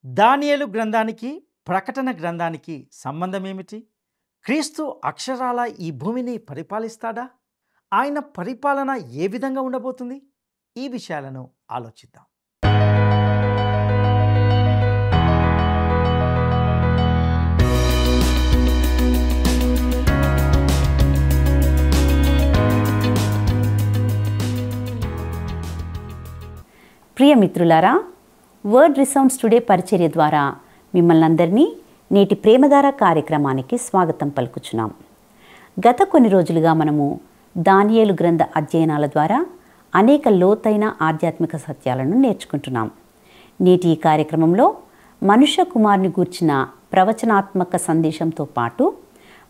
దానియేలు గ్రంథానికి, ప్రకటన గ్రంథానికి సంబంధం ఏమిటి? క్రీస్తు అక్షరాల ఈ భూమిని పరిపాలిస్తాడా? ఆయన పరిపాలన ఏ విధంగా ఉండబోతుంది? ఈ విషయాలను ఆలోచిద్దాం. ప్రియ మిత్రులారా, వర్డ్ రిసౌండ్స్ టుడే పరిచర్య ద్వారా మిమ్మల్ని అందరినీ నేటి ప్రేమధార కార్యక్రమానికి స్వాగతం పలుకుచున్నాం. గత కొన్ని రోజులుగా మనము దానియేలు గ్రంథ అధ్యయనాల ద్వారా అనేక లోతైన ఆధ్యాత్మిక సత్యాలను నేర్చుకుంటున్నాం. నేటి ఈ కార్యక్రమంలో మనుష్య కుమారుని గూర్చిన ప్రవచనాత్మక సందేశంతో పాటు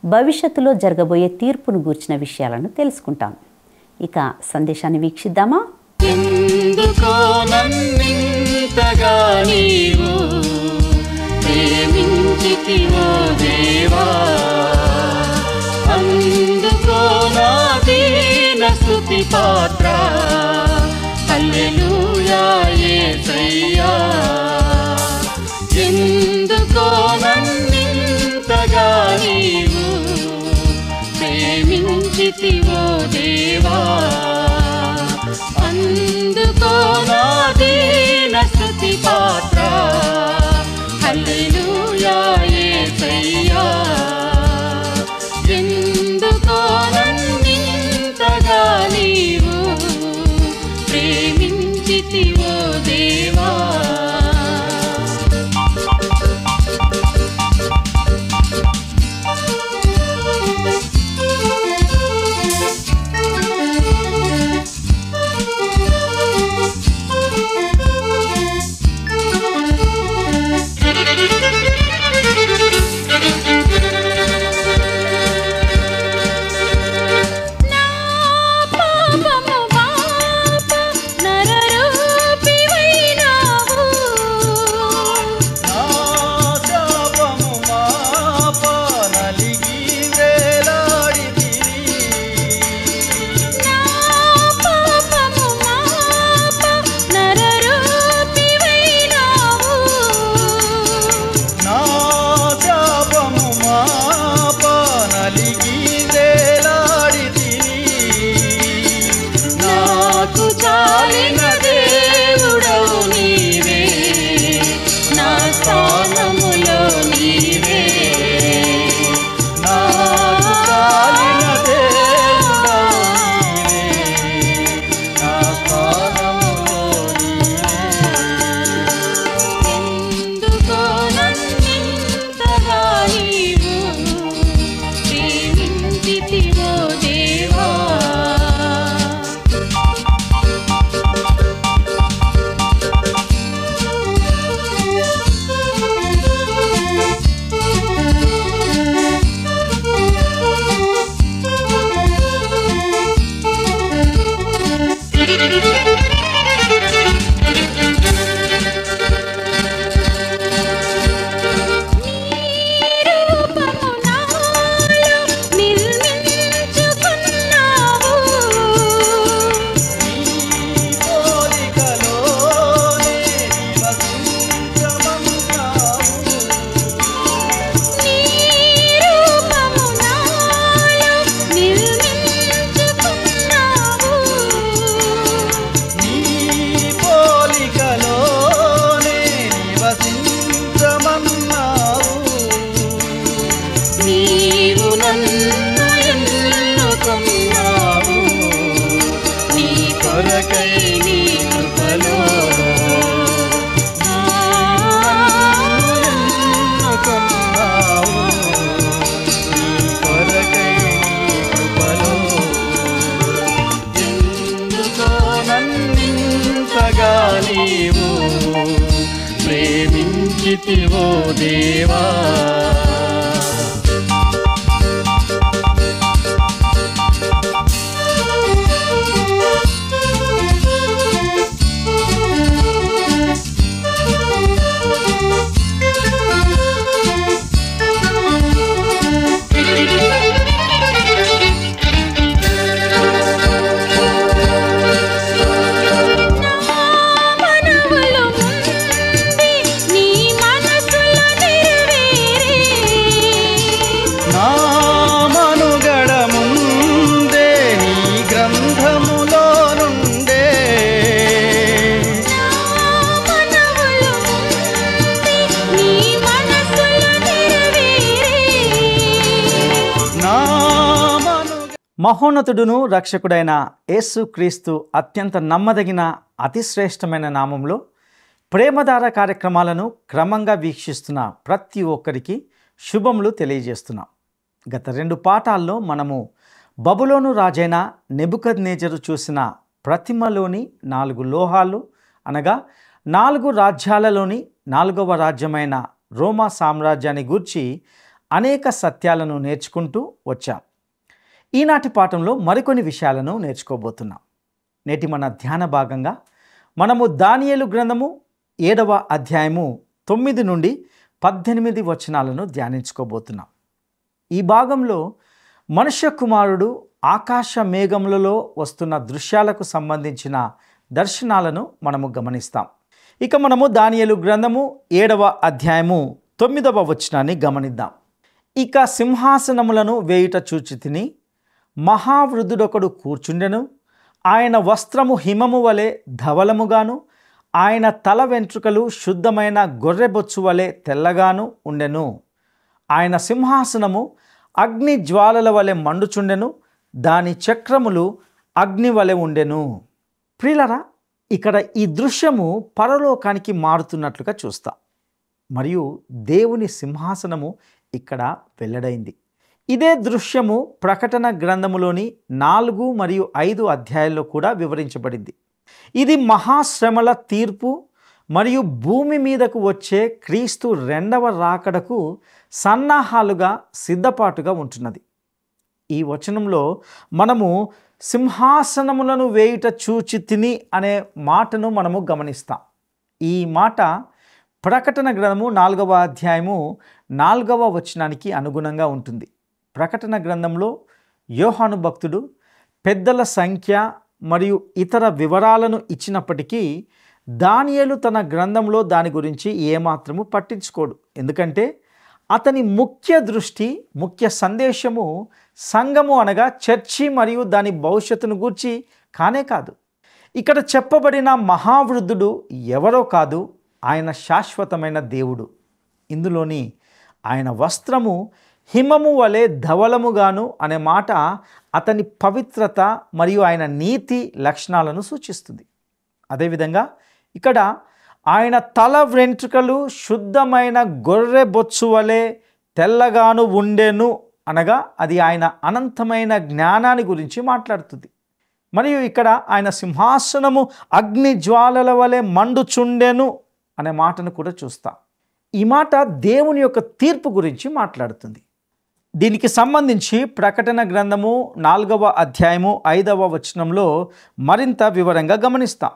భవిష్యత్తులో జరగబోయే తీర్పును గూర్చిన విషయాలను తెలుసుకుంటాం. ఇక సందేశాన్ని వీక్షిద్దామా? ఎందుకో నన్నింతగా నీవు ప్రేమించితివో దేవా, అందుకో నా దీన స్తుతి పాత్ర, హల్లెలూయా యేసయ్యా. ఎందుకో నన్నింతగా నీవు ప్రేమించితివో దేవా, అందుకో నా దీన స్తుతి పాత్ర, హల్లెలూయా యేసయ్యా. ఎందుకో నన్నింతగా నీవు ప్రేమించితివో దేవా. ప్రేమించితివో దేవా. మనవలో ముందే నీ మహోన్నతుడును రక్షకుడైన యేసుక్రీస్తు అత్యంత నమ్మదగిన అతి శ్రేష్టమైన నామంలో ప్రేమధార కార్యక్రమాలను క్రమంగా వీక్షిస్తున్న ప్రతి ఒక్కరికి శుభములు తెలియజేస్తున్నాం. గత 2 పాఠాల్లో మనము బబులోను రాజైన నెబుకద్నెజరు చూసిన ప్రతిమలోని 4 లోహాలు అనగా 4 రాజ్యాలలోని 4వ రాజ్యమైన రోమా సామ్రాజ్యాన్ని గూర్చి అనేక సత్యాలను నేర్చుకుంటూ వచ్చాం. ఈనాటి పాఠంలో మరికొన్ని విషయాలను నేర్చుకోబోతున్నాం. నేటి మన ధ్యాన భాగంగా మనము దానియేలు గ్రంథము 7వ అధ్యాయము 9 నుండి 18 వచనాలను ధ్యానించుకోబోతున్నాం. ఈ భాగంలో మనుష్య కుమారుడు ఆకాశ మేఘములలో వస్తున్న దృశ్యాలకు సంబంధించిన దర్శనాలను మనము గమనిస్తాం. ఇక మనము దానియేలు గ్రంథము 7వ అధ్యాయము 9వ వచనాన్ని గమనిద్దాం. ఇక సింహాసనములను వేయుట చూచితిని, మహావృద్ధుడొకడు కూర్చుండెను. ఆయన వస్త్రము హిమము వలె ధవలముగాను, ఆయన తల వెంట్రుకలు శుద్ధమైన గొర్రెబొచ్చు వలె తెల్లగాను ఉండెను. ఆయన సింహాసనము అగ్ని జ్వాలల వలె మండుచుండెను, దాని చక్రములు అగ్ని వలె ఉండెను. ప్రియులారా, ఇక్కడ ఈ దృశ్యము పరలోకానికి మారుతున్నట్లుగా చూస్తాం. మరియు దేవుని సింహాసనము ఇక్కడ వెల్లడైంది. ఇదే దృశ్యము ప్రకటన గ్రంథములోని 4 మరియు 5 అధ్యాయాల్లో కూడా వివరించబడింది. ఇది మహాశ్రమల తీర్పు మరియు భూమి మీదకు వచ్చే క్రీస్తు 2వ రాకడకు సన్నాహాలుగా సిద్ధపాటుగా ఉంటున్నది. ఈ వచనంలో మనము సింహాసనములను వేయుట చూచితిని అనే మాటను మనము గమనిస్తాం. ఈ మాట ప్రకటన గ్రంథము 4వ అధ్యాయము 4వ వచనానికి అనుగుణంగా ఉంటుంది. ప్రకటన గ్రంథంలో యోహాను భక్తుడు పెద్దల సంఖ్య మరియు ఇతర వివరాలను ఇచ్చినప్పటికీ దానియేలు తన గ్రంథంలో దాని గురించి ఏమాత్రము పట్టించుకోడు. ఎందుకంటే అతని ముఖ్య దృష్టి, ముఖ్య సందేశము సంఘము అనగా చర్చి మరియు దాని భవిష్యత్తును గూర్చి కానే కాదు. ఇక్కడ చెప్పబడిన మహావృద్ధుడు ఎవరో కాదు, ఆయన శాశ్వతమైన దేవుడు. ఇందులోని ఆయన వస్త్రము హిమము వలె ధవలముగాను అనే మాట అతని పవిత్రత మరియు ఆయన నీతి లక్షణాలను సూచిస్తుంది. అదేవిధంగా ఇక్కడ ఆయన తల వెంట్రుకలు శుద్ధమైన గొర్రె బొచ్చు వలె తెల్లగాను ఉండెను అనగా అది ఆయన అనంతమైన జ్ఞానాన్ని గురించి మాట్లాడుతుంది. మరియు ఇక్కడ ఆయన సింహాసనము అగ్ని జ్వాలల వలె మండుచుండెను అనే మాటను కూడా చూస్తాం. ఈ మాట దేవుని యొక్క తీర్పు గురించి మాట్లాడుతుంది. దీనికి సంబంధించి ప్రకటన గ్రంథము 4వ అధ్యాయము 5వ వచనంలో మరింత వివరంగా గమనిస్తాం.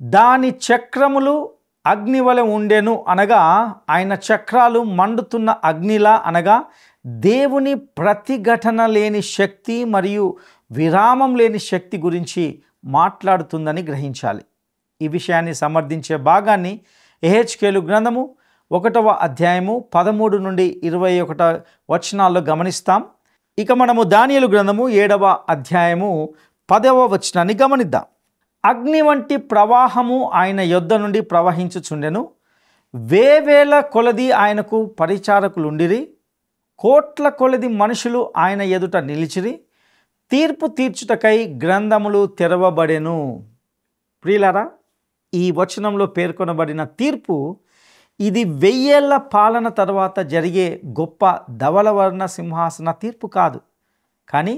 దాని చక్రములు అగ్ని వలె ఉండెను అనగా ఆయన చక్రాలు మండుతున్న అగ్నిలా అనగా దేవుని ప్రతిఘటన లేని శక్తి మరియు విరామం లేని శక్తి గురించి మాట్లాడుతుందని గ్రహించాలి. ఈ విషయాన్ని సమర్థించే భాగాన్ని యెహెజ్కేలు గ్రంథము 1వ అధ్యాయము 13 నుండి 21 వచనాల్లో గమనిస్తాం. ఇక మనము దానియేలు గ్రంథము 7వ అధ్యాయము 10వ వచనాన్ని గమనిద్దాం. అగ్ని వంటి ప్రవాహము ఆయన యొద్ద నుండి ప్రవహించుచుండెను. వేవేల కొలది ఆయనకు పరిచారకులుండిరి. కోట్ల కొలది మనుషులు ఆయన ఎదుట నిలిచిరి. తీర్పు తీర్చుటకై గ్రంథములు తెరవబడెను. ప్రియులారా, ఈ వచనంలో పేర్కొనబడిన తీర్పు ఇది 1000 ఏళ్ల పాలన తర్వాత జరిగే గొప్ప ధవలవర్ణ సింహాసన తీర్పు కాదు, కానీ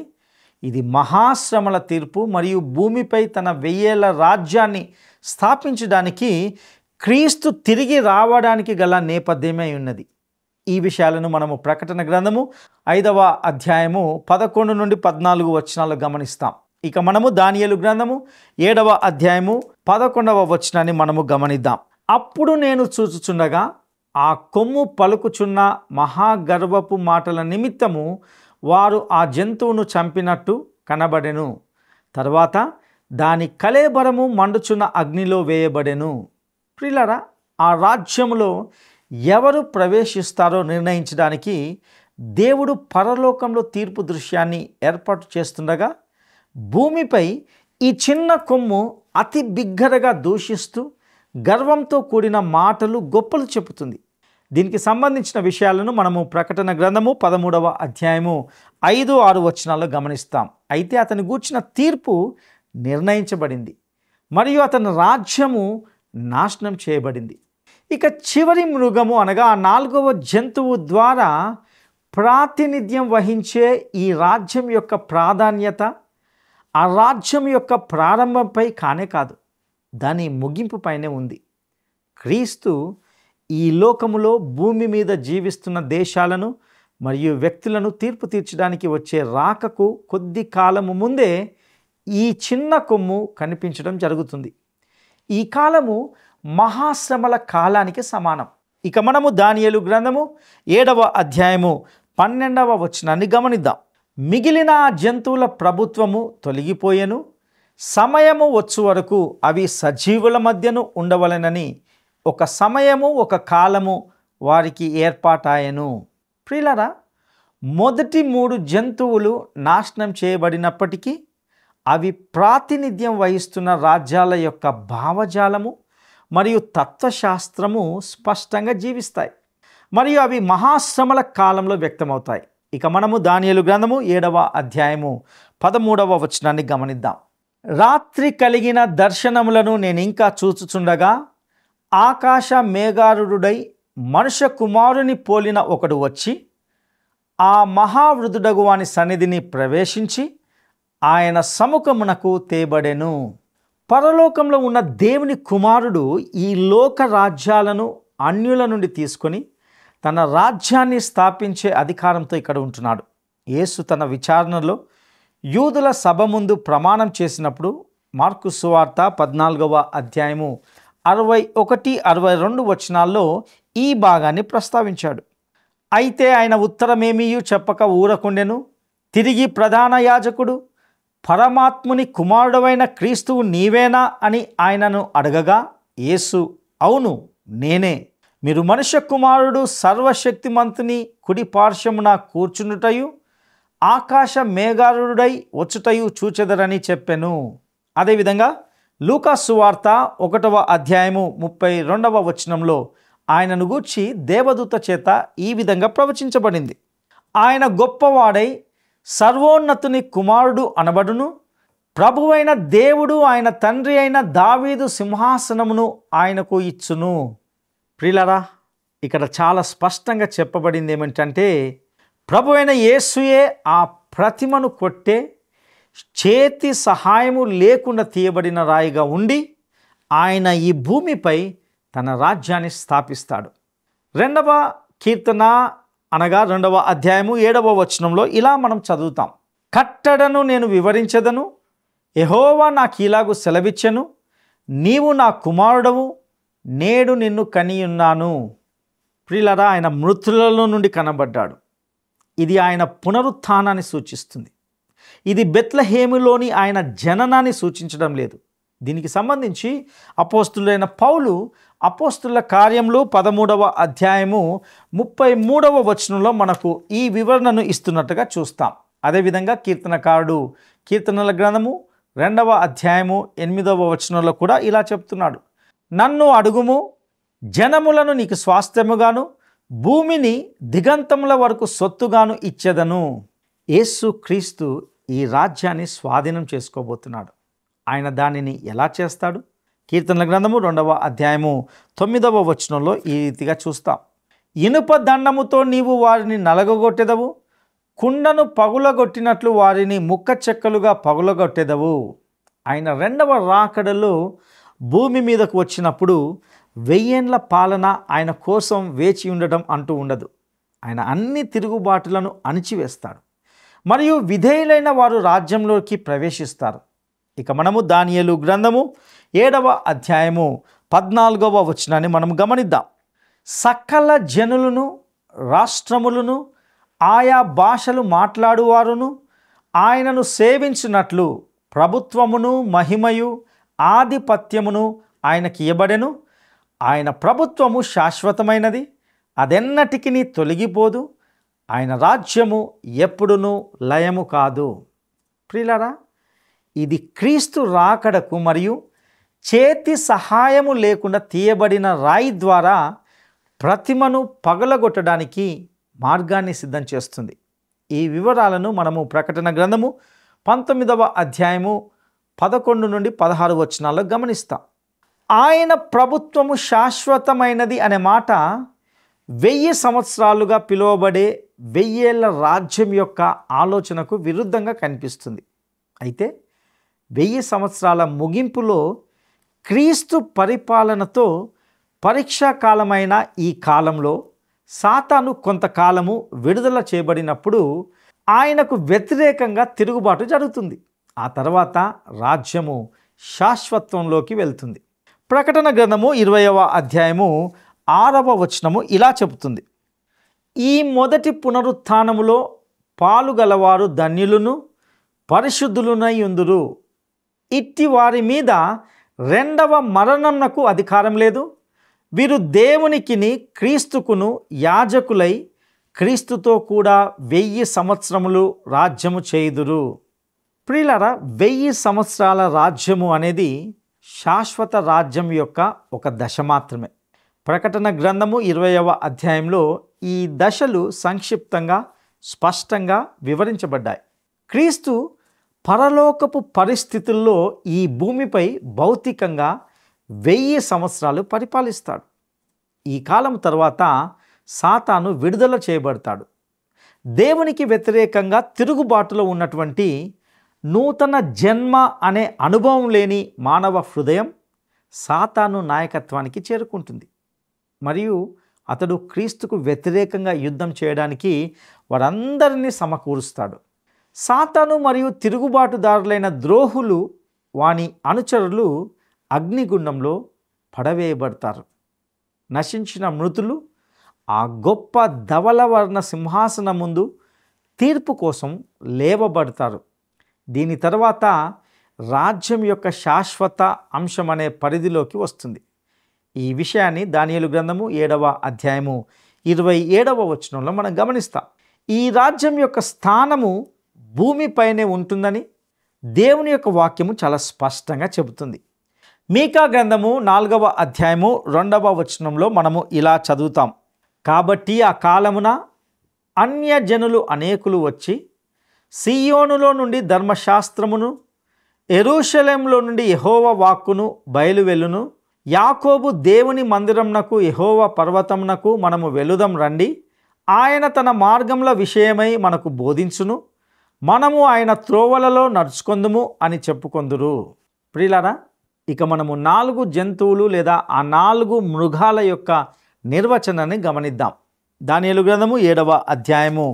ఇది మహాశ్రమల తీర్పు మరియు భూమిపై తన 1000 ఏళ్ల రాజ్యాన్ని స్థాపించడానికి క్రీస్తు తిరిగి రావడానికి గల నేపథ్యమై ఉన్నది. ఈ విషయాలను మనము ప్రకటన గ్రంథము 5వ అధ్యాయము 11 నుండి 14 వచనాలు గమనిస్తాం. ఇక మనము దానియేలు గ్రంథము 7వ అధ్యాయము 11వ వచనాన్ని మనము గమనిద్దాం. అప్పుడు నేను చూచుచుండగా ఆ కొమ్ము పలుకుచున్న మహాగర్వపు మాటల నిమిత్తము వారు ఆ జంతువును చంపినట్టు కనబడెను. తర్వాత దాని కళేబరము మండుచున్న అగ్నిలో వేయబడెను. ప్రియులారా, ఆ రాజ్యములో ఎవరు ప్రవేశిస్తారో నిర్ణయించడానికి దేవుడు పరలోకంలో తీర్పు దృశ్యాన్ని ఏర్పాటు చేస్తుండగా భూమిపై ఈ చిన్న కొమ్ము అతి బిగ్గరగా దూషిస్తూ గర్వంతో కూడిన మాటలు గొప్పలు చెబుతుంది. దీనికి సంబంధించిన విషయాలను మనము ప్రకటన గ్రంథము 13వ అధ్యాయము 5-6 వచనాల్లో గమనిస్తాం. అయితే అతని గూర్చిన తీర్పు నిర్ణయించబడింది మరియు అతని రాజ్యము నాశనం చేయబడింది. ఇక చివరి మృగము అనగా ఆ 4వ జంతువు ద్వారా ప్రాతినిధ్యం వహించే ఈ రాజ్యం యొక్క ప్రాధాన్యత ఆ రాజ్యం యొక్క ప్రారంభంపై కానే కాదు, దాని ముగింపు పైనే ఉంది. క్రీస్తు ఈ లోకములో భూమి మీద జీవిస్తున్న దేశాలను మరియు వ్యక్తులను తీర్పు తీర్చడానికి వచ్చే రాకకు కొద్ది కాలము ముందే ఈ చిన్న కొమ్ము కనిపించడం జరుగుతుంది. ఈ కాలము మహాశ్రమల కాలానికి సమానం. ఇక మనము దానియేలు గ్రంథము 7వ అధ్యాయము 12వ వచనాన్ని గమనిద్దాం. మిగిలిన ఆ జంతువుల ప్రభుత్వము తొలగిపోయెను, సమయము వచ్చు వరకు అవి సజీవుల మధ్యను ఉండవలెనని ఒక సమయము ఒక కాలము వారికి ఏర్పాటాయెను. ప్రియులారా, మొదటి 3 జంతువులు నాశనం చేయబడినప్పటికీ అవి ప్రాతినిధ్యం వహిస్తున్న రాజ్యాల యొక్క భావజాలము మరియు తత్వశాస్త్రము స్పష్టంగా జీవిస్తాయి మరియు అవి మహాశ్రమల కాలంలో వ్యక్తమవుతాయి. ఇక మనము దానియేలు గ్రంథము 7వ అధ్యాయము 13వ వచనాన్ని గమనిద్దాం. రాత్రి కలిగిన దర్శనములను నేను ఇంకా చూచుచుండగా ఆకాశ మేఘారుడై మనుష్య కుమారుని పోలిన ఒకడు వచ్చి ఆ మహావృద్ధుడగు వాని సన్నిధిని ప్రవేశించి ఆయన సముఖమునకు తేబడెను. పరలోకంలో ఉన్న దేవుని కుమారుడు ఈ లోక రాజ్యాలను అన్యుల నుండి తీసుకొని తన రాజ్యాన్ని స్థాపించే అధికారంతో ఇక్కడ ఉంటున్నాడు. యేసు తన విచారణలో యూదుల సభ ముందు ప్రమాణం చేసినప్పుడు మార్కు సువార్త 14వ అధ్యాయము 61-62 వచనాల్లో ఈ భాగాన్ని ప్రస్తావించాడు. అయితే ఆయన ఉత్తరమేమీయు చెప్పక ఊరకుండెను. తిరిగి ప్రధాన యాజకుడు పరమాత్ముని కుమారుడవైన క్రీస్తువు నీవేనా అని ఆయనను అడగగా యేసు అవును నేనే, మీరు మనుష్య కుమారుడు సర్వశక్తిమంతుని కుడి పార్శ్వమున కూర్చునుటయు ఆకాశ మేఘారుడై వచ్చుటయు చూచెదరని చెప్పెను. అదేవిధంగా లూకా సువార్త 1వ అధ్యాయము 32వ వచనంలో ఆయనను గూర్చి దేవదూత చేత ఈ విధంగా ప్రవచించబడింది. ఆయన గొప్పవాడై సర్వోన్నతుని కుమారుడు అనబడును, ప్రభువైన దేవుడు ఆయన తండ్రి అయిన దావీదు సింహాసనమును ఆయనకు ఇచ్చును. ప్రియులారా, ఇక్కడ చాలా స్పష్టంగా చెప్పబడింది ఏమిటంటే ప్రభువైన యేసుయే ఆ ప్రతిమను కొట్టే చేతి సహాయము లేకుండా తీయబడిన రాయిగా ఉండి ఆయన ఈ భూమిపై తన రాజ్యాన్ని స్థాపిస్తాడు. 2వ కీర్తన అనగా 2వ అధ్యాయము 7వ వచనంలో ఇలా మనం చదువుతాం. కట్టడను నేను వివరించెదను, యెహోవా నాకు ఇలాగు సెలవిచ్చెను, నీవు నా కుమారుడవు, నేడు నిన్ను కనియున్నాను. ప్రియులారా, ఆయన మృతులలో నుండి కనబడ్డాడు. ఇది ఆయన పునరుత్థానాన్ని సూచిస్తుంది. ఇది బెత్లెహేములోని ఆయన జననాన్ని సూచించడం లేదు. దీనికి సంబంధించి అపోస్తులైన పౌలు అపోస్తుల కార్యములు 13వ అధ్యాయము 33వ వచనంలో మనకు ఈ వివరణను ఇస్తున్నట్టుగా చూస్తాం. అదేవిధంగా కీర్తనకారుడు కీర్తనల గ్రంథము 2వ అధ్యాయము 8వ వచనంలో కూడా ఇలా చెప్తున్నాడు. నన్ను అడుగుము, జనములను నీకు స్వాస్థ్యముగాను భూమిని దిగంతముల వరకు సొత్తుగాను ఇచ్చెదను. యేసు క్రీస్తు ఈ రాజ్యాన్ని స్వాధీనం చేసుకోబోతున్నాడు. ఆయన దానిని ఎలా చేస్తాడు? కీర్తనల గ్రంథము 2వ అధ్యాయము 9వ వచనంలో ఈ రీతిగా చూస్తాం. ఇనుప దండముతో నీవు వారిని నలగగొట్టెదవు, కుండను పగులగొట్టినట్లు వారిని ముక్క చెక్కలుగా పగులగొట్టెదవు. ఆయన 2వ రాకడలో భూమి మీదకు వచ్చినప్పుడు 1000 ఏండ్ల పాలన ఆయన కోసం వేచి ఉండడం అంటూ ఉండదు. ఆయన అన్ని తిరుగుబాటులను అణిచివేస్తాడు మరియు విధేయులైన వారు రాజ్యంలోకి ప్రవేశిస్తారు. ఇక మనము దానియేలు గ్రంథము 7వ అధ్యాయము 14వ వచనాన్ని మనం గమనిద్దాం. సకల జనులను, రాష్ట్రములను, ఆయా భాషలు మాట్లాడువారును ఆయనను సేవించినట్లు ప్రభుత్వమును మహిమయు ఆధిపత్యమును ఆయనకి ఇవ్వబడెను. ఆయన ప్రభుత్వము శాశ్వతమైనది, అదెన్నటికి తొలగిపోదు. ఆయన రాజ్యము ఎప్పుడునూ లయము కాదు. ప్రియులారా, ఇది క్రీస్తు రాకడకు మరియు చేతి సహాయము లేకుండా తీయబడిన రాయి ద్వారా ప్రతిమను పగలగొట్టడానికి మార్గాన్ని సిద్ధం చేస్తుంది. ఈ వివరాలను మనము ప్రకటన గ్రంథము 19వ అధ్యాయము 11 నుండి 16 వచనాల్లో గమనిస్తాం. ఆయన ప్రభుత్వము శాశ్వతమైనది అనే మాట 1000 సంవత్సరాలుగా పిలువబడే 1000 ఏళ్ల రాజ్యం యొక్క ఆలోచనకు విరుద్ధంగా కనిపిస్తుంది. అయితే 1000 సంవత్సరాల ముగింపులో క్రీస్తు పరిపాలనతో పరీక్షాకాలమైన ఈ కాలంలో సాతాను కొంతకాలము విడుదల చేయబడినప్పుడు ఆయనకు వ్యతిరేకంగా తిరుగుబాటు జరుగుతుంది. ఆ తర్వాత రాజ్యము శాశ్వతంలోకి వెళ్తుంది. ప్రకటన గ్రంథము 20వ అధ్యాయము 6వ వచనము ఇలా చెబుతుంది: ఈ మొదటి పునరుత్థానములో పాలుగలవారు ధన్యులను పరిశుద్ధులునై ఉందురు. ఇట్టి వారి మీద రెండవ మరణమునకు అధికారం లేదు. వీరు దేవునికిని క్రీస్తుకును యాజకులై క్రీస్తుతో కూడా 1000 సంవత్సరములు రాజ్యము చేయుదురు. ప్రియులారా, 1000 సంవత్సరాల రాజ్యము అనేది శాశ్వత రాజ్యం యొక్క ఒక దశ మాత్రమే. ప్రకటన గ్రంథము 20వ అధ్యాయంలో ఈ దశలు సంక్షిప్తంగా స్పష్టంగా వివరించబడ్డాయి. క్రీస్తు పరలోకపు పరిస్థితుల్లో ఈ భూమిపై భౌతికంగా 1000 సంవత్సరాలు పరిపాలిస్తాడు. ఈ కాలం తర్వాత సాతాను విడుదల చేయబడతాడు. దేవునికి వ్యతిరేకంగా తిరుగుబాటులో ఉన్నటువంటి నూతన జన్మ అనే అనుభవం లేని మానవ హృదయం సాతాను నాయకత్వానికి చేరుకుంటుంది. మరియు అతడు క్రీస్తుకు వ్యతిరేకంగా యుద్ధం చేయడానికి వారందరినీ సమకూరుస్తాడు. సాతాను మరియు తిరుగుబాటుదారులైన ద్రోహులు వాని అనుచరులు అగ్నిగుండంలో పడవేయబడతారు. నశించిన మృతులు ఆ గొప్ప ధవలవర్ణ సింహాసనం ముందు తీర్పు కోసం లేవబడతారు. దీని తర్వాత రాజ్యం యొక్క శాశ్వత అంశం అనే పరిధిలోకి వస్తుంది. ఈ విషయాన్ని దానియేలు గ్రంథము 7వ అధ్యాయము 27వ వచనంలో మనం గమనిస్తాం. ఈ రాజ్యం యొక్క స్థానము భూమిపైనే ఉంటుందని దేవుని యొక్క వాక్యము చాలా స్పష్టంగా చెబుతుంది. మీకా గ్రంథము 4వ అధ్యాయము 2వ వచనంలో మనము ఇలా చదువుతాం: కాబట్టి ఆ కాలమున అన్యజనులు అనేకులు వచ్చి సీయోనులో నుండి ధర్మశాస్త్రమును, యెరూషలేములో నుండి యెహోవా వాక్కును బయలువెళ్ళును. యాకోబు దేవుని మందిరమునకు యెహోవా పర్వతమునకు మనము వెళుదాం రండి. ఆయన తన మార్గముల విషయమై మనకు బోధించును. మనము ఆయన త్రోవలలో నడుచుకొందుము అని చెప్పుకొందురు. ప్రియులారా, ఇక మనము 4 జంతువులు లేదా ఆ 4 మృగాల యొక్క నిర్వచనాన్ని గమనిద్దాం. దానియేలు గ్రంథము 7వ అధ్యాయము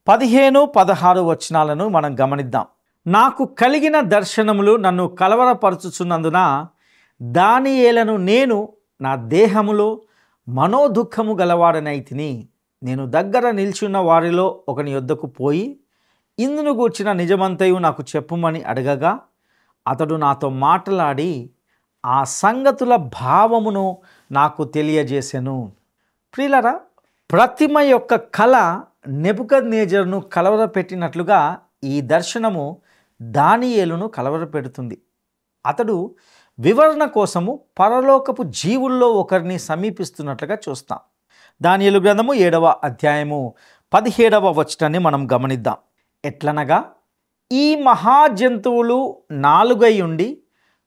15, 16 వచనాలను మనం గమనిద్దాం. నాకు కలిగిన దర్శనములు నన్ను కలవరపరచుచున్నందున దానియేలను నేను నా దేహములో మనోదుఃఖము గలవాడనైతిని. నేను దగ్గర నిల్చున్న వారిలో ఒకని యొద్దకు పోయి ఇందును గూర్చిన నిజమంతయు నాకు చెప్పుమని అడగగా అతడు నాతో మాట్లాడి ఆ సంగతుల భావమును నాకు తెలియజేసెను. ప్రియులారా, ప్రతిమ యొక్క కళ నెబుకద్నెజరును కలవరపెట్టినట్లుగా ఈ దర్శనము దానియేలును కలవరపెడుతుంది. అతడు వివరణ కోసము పరలోకపు జీవుల్లో ఒకరిని సమీపిస్తున్నట్లుగా చూస్తాం. దానియేలు గ్రంథము 7వ అధ్యాయము 17వ వచనాన్ని మనం గమనిద్దాం. ఎట్లనగా, ఈ మహాజంతువులు 4 ఉండి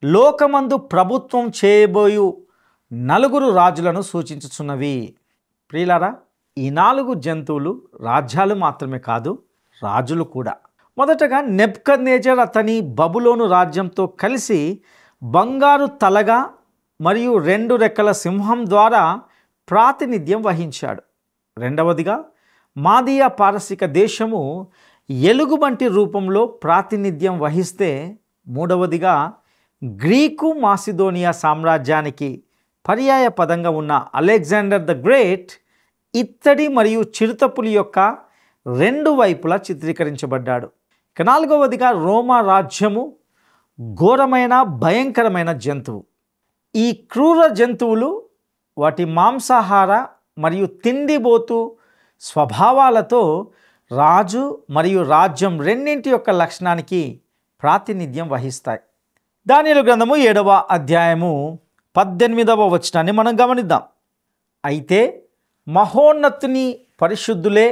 లోకమందు ప్రభుత్వం చేయబోయు 4 రాజులను సూచించుచున్నవి. ప్రియులారా, ఈ 4 జంతువులు రాజ్యాలు మాత్రమే కాదు, రాజులు కూడా. మొదటగా నెబుకద్నెజర్ అతని బబులోను రాజ్యంతో కలిసి బంగారు తలగా మరియు 2 రెక్కల సింహం ద్వారా ప్రాతినిధ్యం వహించాడు. రెండవదిగా మాదియా పారసిక దేశము ఎలుగుబంటి రూపంలో ప్రాతినిధ్యం వహిస్తే, మూడవదిగా గ్రీకు మాసిదోనియా సామ్రాజ్యానికి పర్యాయ పదంగా ఉన్న అలెగ్జాండర్ ద గ్రేట్ ఇత్తడి మరియు చిరుతపులి యొక్క 2 వైపులా చిత్రీకరించబడ్డాడు. ఇక నాలుగవదిగా రోమా రాజ్యము ఘోరమైన భయంకరమైన జంతువు. ఈ క్రూర జంతువులు వాటి మాంసాహార మరియు తిండిబోతు స్వభావాలతో రాజు మరియు రాజ్యం రెండింటి యొక్క లక్షణానికి ప్రాతినిధ్యం వహిస్తాయి. దానియేలు గ్రంథము 7వ అధ్యాయము 18వ వచనాన్ని మనం గమనిద్దాం. అయితే మహోన్నతుని పరిశుద్ధులే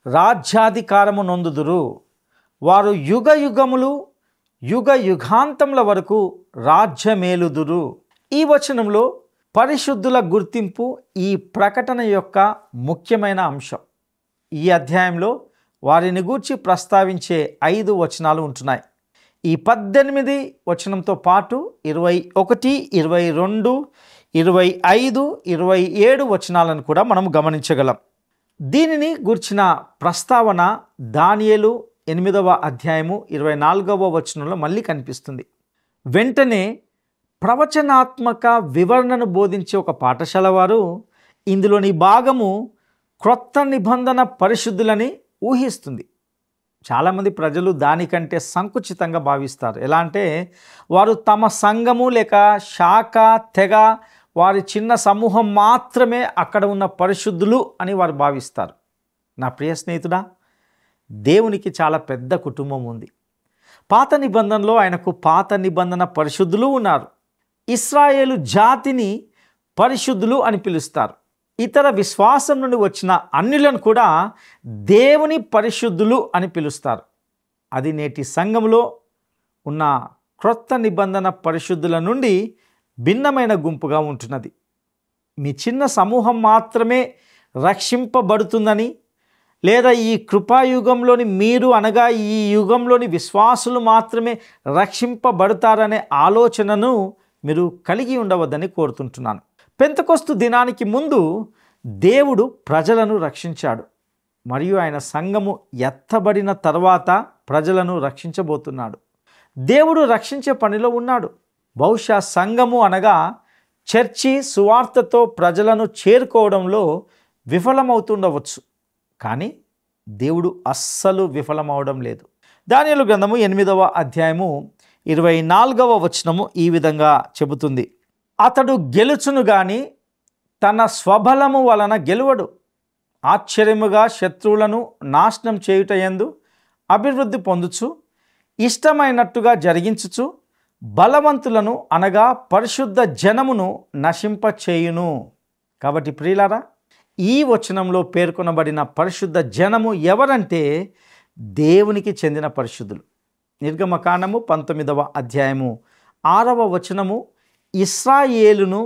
రాజ్యాధికారము నొందుదురు. వారు యుగ యుగములు యుగ యుగాంతముల వరకు రాజ్యమేలుదురు. ఈ వచనంలో పరిశుద్ధుల గుర్తింపు ఈ ప్రకటన యొక్క ముఖ్యమైన అంశం. ఈ అధ్యాయంలో వారిని గూర్చి ప్రస్తావించే 5 వచనాలు ఉంటున్నాయి. ఈ 18 వచనంతో పాటు 21, 22, 25, 27 వచనాలను కూడా మనం గమనించగలం. దీనిని గూర్చిన ప్రస్తావన దానియేలు 8వ అధ్యాయము 24వ వచనంలో మళ్ళీ కనిపిస్తుంది. వెంటనే ప్రవచనాత్మక వివరణను బోధించే ఒక పాఠశాల వారు ఇందులోని భాగము క్రొత్త నిబంధన పరిశుద్ధులని ఊహిస్తుంది. చాలామంది ప్రజలు దానికంటే సంకుచితంగా భావిస్తారు. ఎలా అంటే వారు తమ సంఘము లేక శాఖ తెగ వారి చిన్న సమూహం మాత్రమే అక్కడ ఉన్న పరిశుద్ధులు అని వారు భావిస్తారు. నా ప్రియ స్నేహితుడా, దేవునికి చాలా పెద్ద కుటుంబం ఉంది. పాత నిబంధనలో ఆయనకు పాత నిబంధన పరిశుద్ధులు ఉన్నారు. ఇశ్రాయేలు జాతిని పరిశుద్ధులు అని పిలుస్తారు. ఇతర విశ్వాసం నుండి వచ్చిన అన్యులను కూడా దేవుని పరిశుద్ధులు అని పిలుస్తారు. అది నేటి సంఘంలో ఉన్న క్రొత్త నిబంధన పరిశుద్ధుల నుండి భిన్నమైన గుంపుగా ఉంటున్నది. మీ చిన్న సమూహం మాత్రమే రక్షింపబడుతుందని, లేదా ఈ కృపాయుగంలోని మీరు అనగా ఈ యుగంలోని విశ్వాసులు మాత్రమే రక్షింపబడతారనే ఆలోచనను మీరు కలిగి ఉండవద్దని కోరుతుంటున్నాను. పెంతెకొస్తు దినానికి ముందు దేవుడు ప్రజలను రక్షించాడు, మరియు ఆయన సంఘము ఎత్తబడిన తర్వాత ప్రజలను రక్షించబోతున్నాడు. దేవుడు రక్షించే పనిలో ఉన్నాడు. బహుశా సంఘము అనగా చర్చి సువార్తతో ప్రజలను చేరుకోవడంలో విఫలమవుతుండవచ్చు, కానీ దేవుడు అస్సలు విఫలమవడం లేదు. దానియేలు గ్రంథము 8వ అధ్యాయము 24వ వచనము ఈ విధంగా చెబుతుంది. అతడు గెలుచును గాని తన స్వబలము వలన గెలువడు. ఆశ్చర్యముగా శత్రువులను నాశనం చేయుటయందు అభివృద్ధి పొందుచు, ఇష్టమైనట్టుగా జరిగించుచు, బలవంతులను అనగా పరిశుద్ధ జనమును నశింపచేయును. కాబట్టి ప్రియులారా, ఈ వచనంలో పేర్కొనబడిన పరిశుద్ధ జనము ఎవరంటే దేవునికి చెందిన పరిశుద్ధులు. నిర్గమకాండము 19వ అధ్యాయము 6వ వచనము ఇశ్రాయేలును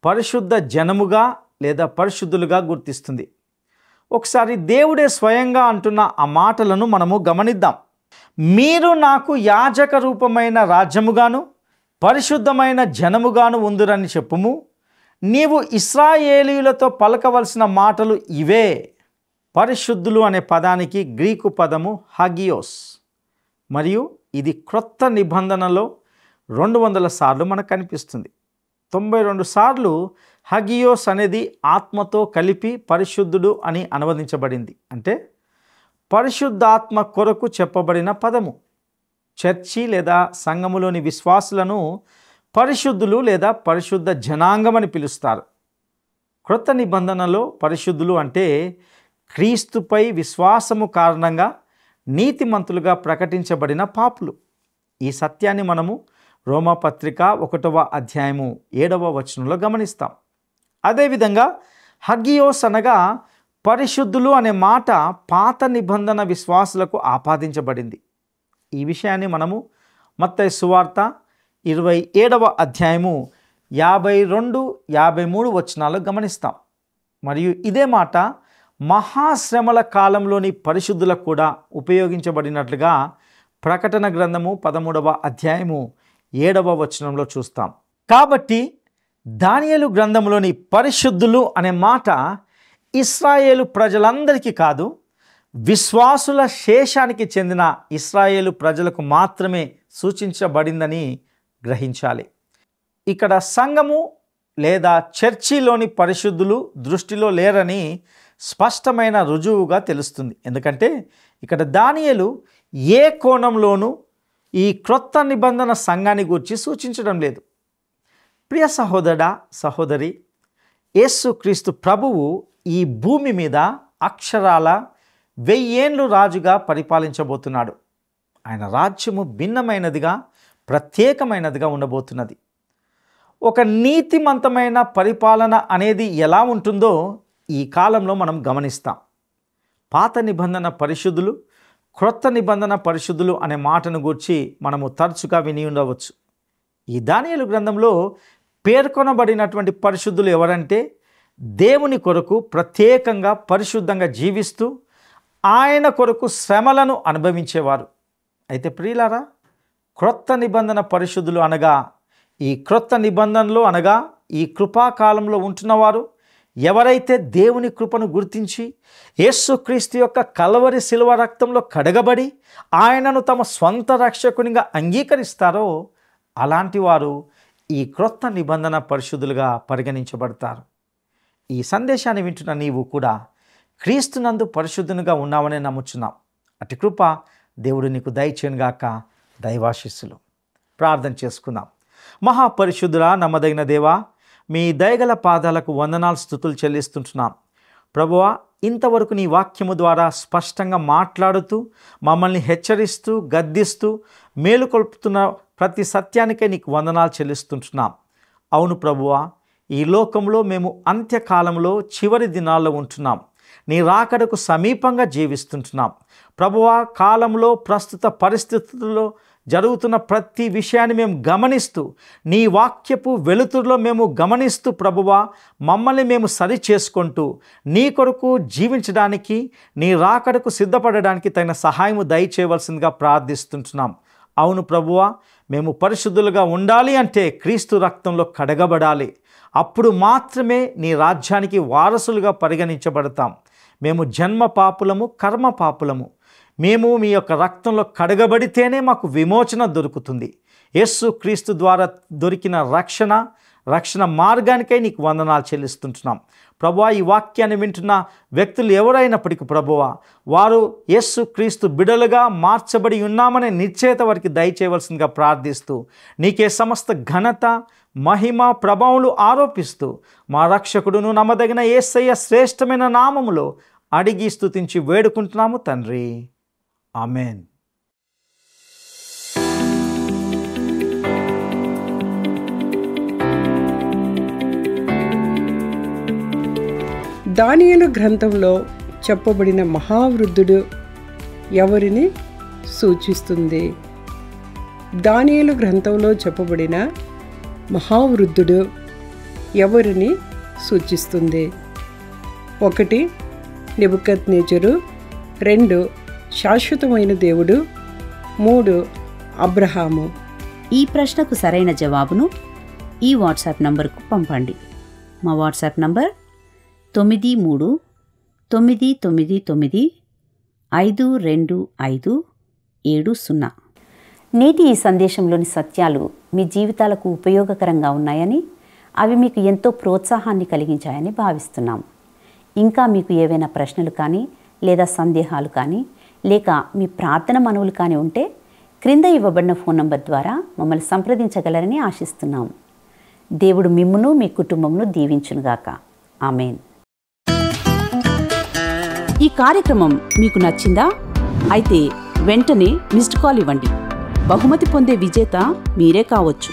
పరిశుద్ధ జనముగా లేదా పరిశుద్ధులుగా గుర్తిస్తుంది. ఒకసారి దేవుడే స్వయంగా అంటున్న ఆ మాటలను మనము గమనిద్దాం. మీరు నాకు యాజక రూపమైన రాజ్యముగాను పరిశుద్ధమైన జనముగాను ఉందురని చెప్పుము. నీవు ఇశ్రాయేలీయులతో పలకవలసిన మాటలు ఇవే. పరిశుద్ధులు అనే పదానికి గ్రీకు పదము హగియోస్, మరియు ఇది క్రొత్త నిబంధనలో 200 సార్లు మనకు కనిపిస్తుంది. 92 సార్లు హగియోస్ అనేది ఆత్మతో కలిపి పరిశుద్ధుడు అని అనువదించబడింది. అంటే పరిశుద్ధాత్మ కొరకు చెప్పబడిన పదము. చర్చి లేదా సంఘములోని విశ్వాసులను పరిశుద్ధులు లేదా పరిశుద్ధ జనాంగం అని పిలుస్తారు. క్రొత్త నిబంధనలో పరిశుద్ధులు అంటే క్రీస్తుపై విశ్వాసము కారణంగా నీతిమంతులుగా ప్రకటించబడిన పాపులు. ఈ సత్యాన్ని మనము రోమాపత్రిక 1వ అధ్యాయము 7వ వచనంలో గమనిస్తాం. అదేవిధంగా హగియోస్ అనగా పరిశుద్ధులు అనే మాట పాత నిబంధన విశ్వాసులకు ఆపాదించబడింది. ఈ విషయాన్ని మనము మత్తయి సువార్త 27వ అధ్యాయము 52, 53 వచనాలు గమనిస్తాం. మరియు ఇదే మాట మహాశ్రమల కాలంలోని పరిశుద్ధులకు కూడా ఉపయోగించబడినట్లుగా ప్రకటన గ్రంథము 13వ అధ్యాయము 7వ వచనంలో చూస్తాం. కాబట్టి దానియేలు గ్రంథంలోని పరిశుద్ధులు అనే మాట ఇశ్రాయేలు ప్రజలందరికీ కాదు, విశ్వాసుల శేషానికి చెందిన ఇశ్రాయేలు ప్రజలకు మాత్రమే సూచించబడిందని గ్రహించాలి. ఇక్కడ సంఘము లేదా చర్చిలోని పరిశుద్ధులు దృష్టిలో లేరని స్పష్టమైన రుజువుగా తెలుస్తుంది. ఎందుకంటే ఇక్కడ దానియేలు ఏ కోణంలోనూ ఈ క్రొత్త నిబంధన సంఘాన్ని గురించి సూచించడం లేదు. ప్రియ సహోదరుడా, సహోదరి, యేసుక్రీస్తు ప్రభువు ఈ భూమి మీద అక్షరాల 1000 ఏండ్లు రాజుగా పరిపాలించబోతున్నాడు. ఆయన రాజ్యము భిన్నమైనదిగా, ప్రత్యేకమైనదిగా ఉండబోతున్నది. ఒక నీతిమంతమైన పరిపాలన అనేది ఎలా ఉంటుందో ఈ కాలంలో మనం గమనిస్తాం. పాత నిబంధన పరిశుద్ధులు, క్రొత్త నిబంధన పరిశుద్ధులు అనే మాటను గూర్చి మనము తరచుగా విని ఉండవచ్చు. ఈ దానియేలు గ్రంథంలో పేర్కొనబడినటువంటి పరిశుద్ధులు ఎవరంటే, దేవుని కొరకు ప్రత్యేకంగా పరిశుద్ధంగా జీవిస్తూ ఆయన కొరకు శ్రమలను అనుభవించేవారు. అయితే ప్రియులారా, క్రొత్త నిబంధన పరిశుద్ధులు అనగా ఈ క్రొత్త నిబంధనలు అనగా ఈ కృపాకాలంలో ఉంటున్నవారు ఎవరైతే దేవుని కృపను గుర్తించి యేసుక్రీస్తు యొక్క కల్వరి శిలువ రక్తంలో కడగబడి ఆయనను తమ స్వంత రక్షకునిగా అంగీకరిస్తారో అలాంటి వారు ఈ క్రొత్త నిబంధన పరిశుద్ధులుగా పరిగణించబడతారు. ఈ సందేశాన్ని వింటున్న నీవు కూడా క్రీస్తునందు పరిశుద్ధునిగా ఉన్నావని నమ్ముచున్నాం. అటు కృప దేవుడు నీకు దయచేయనుగాక. దైవాశీస్సులు. ప్రార్థన చేసుకుందాం. మహాపరిశుద్ధుడా, నమ్మదగిన దేవా, మీ దయగల పాదాలకు వందనాలు, స్తుతులు చెల్లిస్తుంటున్నాం. ప్రభువా, ఇంతవరకు నీ వాక్యము ద్వారా స్పష్టంగా మాట్లాడుతూ మమ్మల్ని హెచ్చరిస్తూ గద్దిస్తూ మేలుకొల్పుతున్న ప్రతి సత్యానికే నీకు వందనాలు చెల్లిస్తుంటున్నాం. అవును ప్రభువా, ఈ లోకంలో మేము అంత్యకాలంలో చివరి దినాల్లో ఉంటున్నాం. నీ రాకడకు సమీపంగా జీవిస్తుంటున్నాం. ప్రభువా, కాలంలో ప్రస్తుత పరిస్థితుల్లో జరుగుతున్న ప్రతి విషయాన్ని మేము గమనిస్తూ నీ వాక్యపు వెలుతురులో మేము గమనిస్తూ ప్రభువా, మమ్మల్ని మేము సరి చేసుకుంటూ నీ కొరకు జీవించడానికి, నీ రాకడకు సిద్ధపడడానికి తగిన సహాయము దయచేయవలసిందిగా ప్రార్థిస్తుంటున్నాం. అవును ప్రభువా, మేము పరిశుద్ధులుగా ఉండాలి అంటే క్రీస్తు రక్తంలో కడగబడాలి. అప్పుడు మాత్రమే నీ రాజ్యానికి వారసులుగా పరిగణించబడతాం. మేము జన్మ పాపులము, కర్మ పాపులము. మేము మీ యొక్క రక్తంలో కడగబడితేనే మాకు విమోచన దొరుకుతుంది. యేసు క్రీస్తు ద్వారా దొరికిన రక్షణ మార్గానికై నీకు వందనాలు చెల్లిస్తుంటున్నాం. ప్రభువా, ఈ వాక్యాన్ని వింటున్న వ్యక్తులు ఎవరైనప్పటికీ ప్రభువా, వారు యేసు క్రీస్తు బిడలుగా మార్చబడి ఉన్నామనే నిశ్చయత వారికి దయచేయవలసిందిగా ప్రార్థిస్తూ నీకే సమస్త ఘనత, మహిమ, ప్రభావాలు ఆరోపిస్తూ మా రక్షకుడును నమ్మదగిన యేసయ్య శ్రేష్టమైన నామములో అడిగి స్తుతించి వేడుకుంటున్నాము తండ్రి. ఆమెన్. దానియేలు గ్రంథంలో చెప్పబడిన మహావృద్ధుడు ఎవరిని సూచిస్తుంది? దానియేలు గ్రంథంలో చెప్పబడిన మహావృద్ధుడు ఎవరిని సూచిస్తుంది? 1 నెబుకద్నెజరు, 2 శాశ్వతమైన దేవుడు, 3 అబ్రహాము. ఈ ప్రశ్నకు సరైన జవాబును ఈ వాట్సాప్ నంబర్కు పంపండి. మా వాట్సాప్ నంబర్ 9339952570. నేటి ఈ సందేశంలోని సత్యాలు మీ జీవితాలకు ఉపయోగకరంగా ఉన్నాయని, అవి మీకు ఎంతో ప్రోత్సాహాన్ని కలిగించాయని భావిస్తున్నాం. ఇంకా మీకు ఏవైనా ప్రశ్నలు కానీ లేదా సందేహాలు కానీ లేక మీ ప్రార్థన మనవులు కానీ ఉంటే క్రింద ఇవ్వబడిన ఫోన్ నంబర్ ద్వారా మమ్మల్ని సంప్రదించగలరని ఆశిస్తున్నాం. దేవుడు మిమ్మును మీ కుటుంబమును దీవించునుగాక. ఆమెన్. ఈ కార్యక్రమం మీకు నచ్చిందా? అయితే వెంటనే మిస్డ్ కాల్ ఇవ్వండి. బహుమతి పొందే విజేత మీరే కావచ్చు.